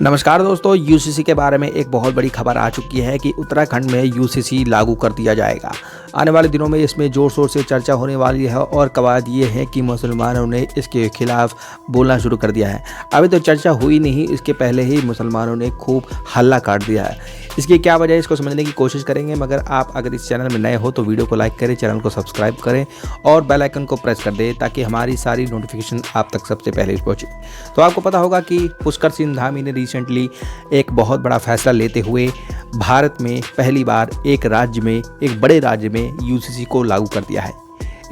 नमस्कार दोस्तों, यूसीसी के बारे में एक बहुत बड़ी खबर आ चुकी है कि उत्तराखंड में यूसीसी लागू कर दिया जाएगा। आने वाले दिनों में इसमें ज़ोर शोर से चर्चा होने वाली है और कवायद ये है कि मुसलमानों ने इसके खिलाफ बोलना शुरू कर दिया है। अभी तो चर्चा हुई नहीं, इसके पहले ही मुसलमानों ने खूब हल्ला काट दिया है। इसकी क्या वजह है, इसको समझने की कोशिश करेंगे। मगर आप अगर इस चैनल में नए हो तो वीडियो को लाइक करें, चैनल को सब्सक्राइब करें और बेल आइकन को प्रेस कर दें ताकि हमारी सारी नोटिफिकेशन आप तक सबसे पहले पहुँचे। तो आपको पता होगा कि पुष्कर सिंह धामी ने रिसेंटली एक बहुत बड़ा फैसला लेते हुए भारत में पहली बार एक बड़े राज्य में यूसीसी को लागू कर दिया है।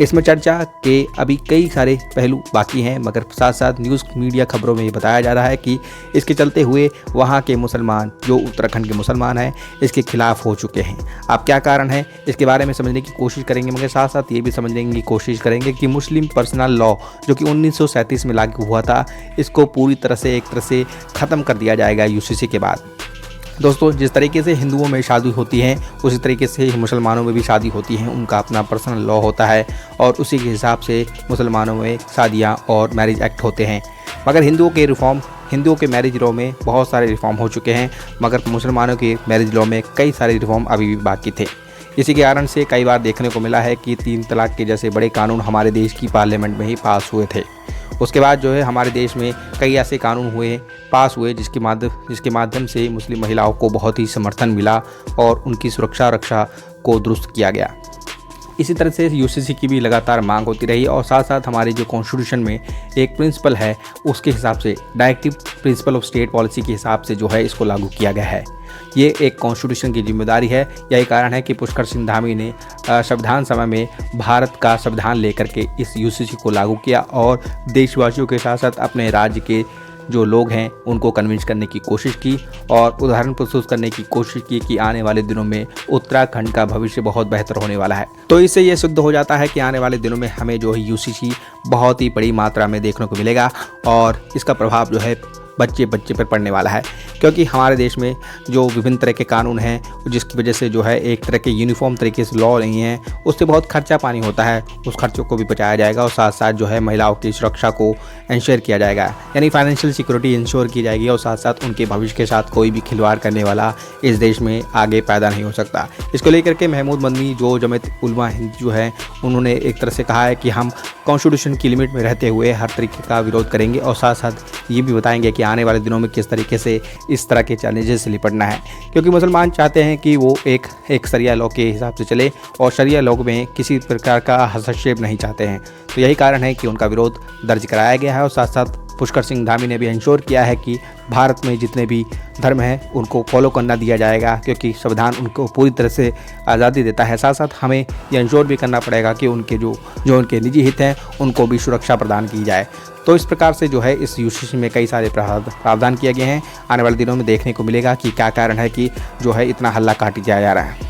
इसमें चर्चा के अभी कई सारे पहलू बाकी हैं, मगर साथ साथ न्यूज़ मीडिया खबरों में ये बताया जा रहा है कि इसके चलते हुए वहाँ के मुसलमान, जो उत्तराखंड के मुसलमान हैं, इसके खिलाफ हो चुके हैं। अब क्या कारण है, इसके बारे में समझने की कोशिश करेंगे, मगर साथ साथ ये भी समझने की कोशिश करेंगे कि मुस्लिम पर्सनल लॉ जो कि 1937 में लागू हुआ था, इसको पूरी तरह से ख़त्म कर दिया जाएगा यूसीसी के बाद। दोस्तों, जिस तरीके से हिंदुओं में शादी होती है उसी तरीके से मुसलमानों में भी शादी होती है। उनका अपना पर्सनल लॉ होता है और उसी के हिसाब से मुसलमानों में शादियां और मैरिज एक्ट होते हैं। मगर हिंदुओं के मैरिज लॉ में बहुत सारे रिफॉर्म हो चुके हैं, मगर मुसलमानों के मैरिज लॉ में कई सारे रिफॉर्म अभी भी बाकी थे। इसी के कारण से कई बार देखने को मिला है कि 3 तलाक के जैसे बड़े कानून हमारे देश की पार्लियामेंट में ही पास हुए थे। उसके बाद जो है हमारे देश में कई ऐसे कानून पास हुए जिसके माध्यम से मुस्लिम महिलाओं को बहुत ही समर्थन मिला और उनकी रक्षा को दुरुस्त किया गया। इसी तरह से यूसीसी की भी लगातार मांग होती रही और साथ साथ हमारे जो कॉन्स्टिट्यूशन में एक प्रिंसिपल है उसके हिसाब से, directive principle of state policy के हिसाब से जो है इसको लागू किया गया है। ये एक कॉन्स्टिट्यूशन की जिम्मेदारी है। यही कारण है कि पुष्कर सिंह धामी ने संविधान सभा में भारत का संविधान लेकर के इस यूसीसी को लागू किया और देशवासियों के साथ साथ अपने राज्य के जो लोग हैं उनको कन्विंस करने की कोशिश की और उदाहरण प्रस्तुत करने की कोशिश की कि आने वाले दिनों में उत्तराखंड का भविष्य बहुत बेहतर होने वाला है। तो इससे ये सिद्ध हो जाता है कि आने वाले दिनों में हमें जो है यूसीसी बहुत ही बड़ी मात्रा में देखने को मिलेगा और इसका प्रभाव जो है बच्चे पर पड़ने वाला है, क्योंकि हमारे देश में जो विभिन्न तरह के कानून हैं जिसकी वजह से जो है एक तरह के यूनिफॉर्म तरीके से लॉ नहीं है, उससे बहुत खर्चा पानी होता है। उस खर्चों को भी बचाया जाएगा और साथ साथ जो है महिलाओं की सुरक्षा को इंश्योर किया जाएगा, यानी फाइनेंशियल सिक्योरिटी इंश्योर की जाएगी और साथ साथ उनके भविष्य के साथ कोई भी खिलवाड़ करने वाला इस देश में आगे पैदा नहीं हो सकता। इसको लेकर के महमूद मदनी जो जमात उलमा हिंद जो है उन्होंने एक तरह से कहा है कि हम कॉन्स्टिट्यूशन की लिमिट में रहते हुए हर तरीके का विरोध करेंगे और साथ साथ ये भी बताएंगे कि आने वाले दिनों में किस तरीके से इस तरह के चैलेंजेस से निपटना है, क्योंकि मुसलमान चाहते हैं कि वो एक शरिया लॉ के हिसाब से चले और शरिया लॉ में किसी प्रकार का हस्तक्षेप नहीं चाहते हैं। तो यही कारण है कि उनका विरोध दर्ज कराया गया है और साथ साथ पुष्कर सिंह धामी ने भी इंश्योर किया है कि भारत में जितने भी धर्म हैं उनको फॉलो करना दिया जाएगा, क्योंकि संविधान उनको पूरी तरह से आज़ादी देता है। साथ साथ हमें यह इंश्योर भी करना पड़ेगा कि उनके जो उनके निजी हित हैं उनको भी सुरक्षा प्रदान की जाए। तो इस प्रकार से जो है इस यूसीसी में कई सारे प्रावधान किए गए हैं। आने वाले दिनों में देखने को मिलेगा कि क्या कारण है कि जो है इतना हल्ला काटी जा रहा है।